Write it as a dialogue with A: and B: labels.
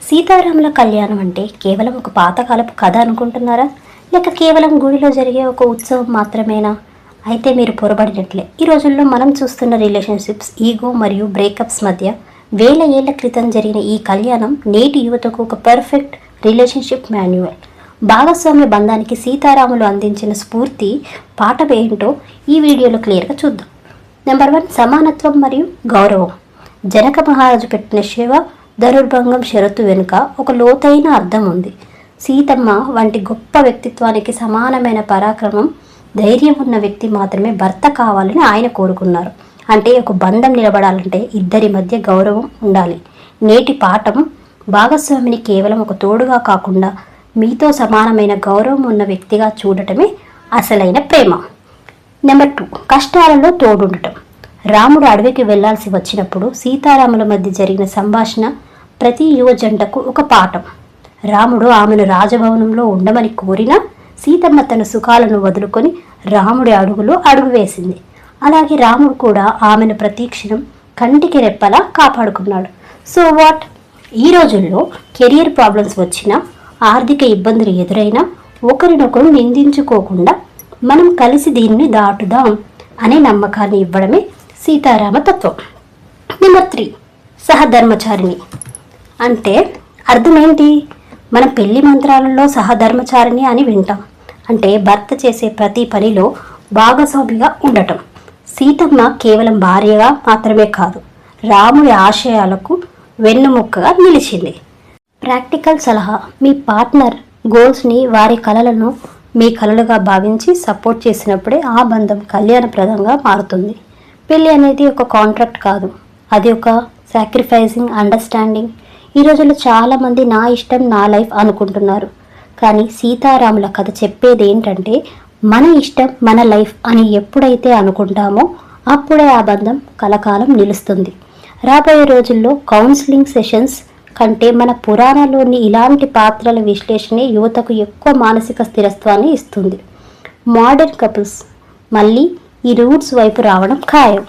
A: సీతారాముల కళ్యాణం అంటే కేవలం ఒక పాతకాలపు కథ అనుకుంటున్నారా, లేక కేవలం గుడిలో జరిగే ఒక ఉత్సవం మాత్రమేనా? అయితే మీరు పొరబడినట్లే. ఈ రోజుల్లో మనం చూస్తున్న రిలేషన్షిప్స్, ఈగో మరియు బ్రేకప్స్ మధ్య వేల ఏళ్ల క్రితం జరిగిన ఈ కళ్యాణం నేటి యువతకు ఒక పర్ఫెక్ట్ రిలేషన్షిప్ మాన్యువల్. భాగస్వామ్య బంధానికి సీతారాములు అందించిన స్ఫూర్తి పాఠం ఏంటో ఈ వీడియోలో క్లియర్గా చూద్దాం. నెంబర్ 1, సమానత్వం మరియు గౌరవం. జనక మహారాజు పెట్టిన శివ ధనుర్భంగం షరతు వెనుక ఒక లోతైన అర్థం ఉంది. సీతమ్మ వంటి గొప్ప వ్యక్తిత్వానికి సమానమైన పరాక్రమం, ధైర్యం ఉన్న వ్యక్తి మాత్రమే భర్త కావాలని ఆయన కోరుకున్నారు. అంటే ఒక బంధం నిలబడాలంటే ఇద్దరి మధ్య గౌరవం ఉండాలి. నేటి పాఠం, భాగస్వామిని కేవలం ఒక తోడుగా కాకుండా మీతో సమానమైన గౌరవం ఉన్న వ్యక్తిగా చూడటమే అసలైన ప్రేమ. నెంబర్ 2, కష్టాలలో తోడుండటం. రాముడు అడవికి వెళ్లాల్సి వచ్చినప్పుడు సీతారాముల మధ్య జరిగిన సంభాషణ ప్రతి యువ జంటకు ఒక పాఠం. రాముడు ఆమెను రాజభవనంలో ఉండమని కోరినా సీతమ్మ తన సుఖాలను వదులుకొని రాముడి అడుగులో అడుగు వేసింది. అలాగే రాముడు కూడా ఆమెను ప్రతిక్షణం కంటికి రెప్పలా కాపాడుకున్నాడు. So what? ఈ రోజుల్లో కెరియర్ ప్రాబ్లమ్స్ వచ్చినా, ఆర్థిక ఇబ్బందులు ఎదురైనా ఒకరినొకరు నిందించుకోకుండా మనం కలిసి దీన్ని దాటుదాం అనే నమ్మకాన్ని ఇవ్వడమే సీతారామ తత్వం. నెంబర్ 3, సహధర్మచారిణి. అంటే అర్థం ఏంటి? మనం పెళ్లి మంత్రాలలో సహధర్మచారిణి అని వింటాం. అంటే భర్త చేసే ప్రతి పనిలో భాగస్వామిగా ఉండటం. సీతమ్మ కేవలం భార్యగా మాత్రమే కాదు, రాముడి ఆశయాలకు వెన్నుముక్కగా నిలిచింది. ప్రాక్టికల్ సలహా: మీ పార్ట్నర్ గోల్స్ని, వారి కలలను మీ కలలుగా భావించి సపోర్ట్ చేసినప్పుడే ఆ బంధం కళ్యాణప్రదంగా మారుతుంది. పెళ్ళి అనేది ఒక కాంట్రాక్ట్ కాదు, అది ఒక సాక్రిఫైసింగ్ అండర్స్టాండింగ్. ఈ రోజుల్లో చాలామంది నా ఇష్టం నా లైఫ్ అనుకుంటున్నారు. కానీ సీతారాముల కథ చెప్పేది ఏంటంటే, మన ఇష్టం మన లైఫ్ అని ఎప్పుడైతే అనుకుంటామో అప్పుడే ఆ బంధం కలకాలం నిలుస్తుంది. రాబోయే రోజుల్లో కౌన్సిలింగ్ సెషన్స్ కంటే మన పురాణాల్లోని ఇలాంటి పాత్రల విశ్లేషణ యువతకు ఎక్కువ మానసిక స్థిరత్వాన్ని ఇస్తుంది. మోడర్న్ కపుల్స్ మళ్ళీ ఈ రూట్స్ వైపు రావడం ఖాయం.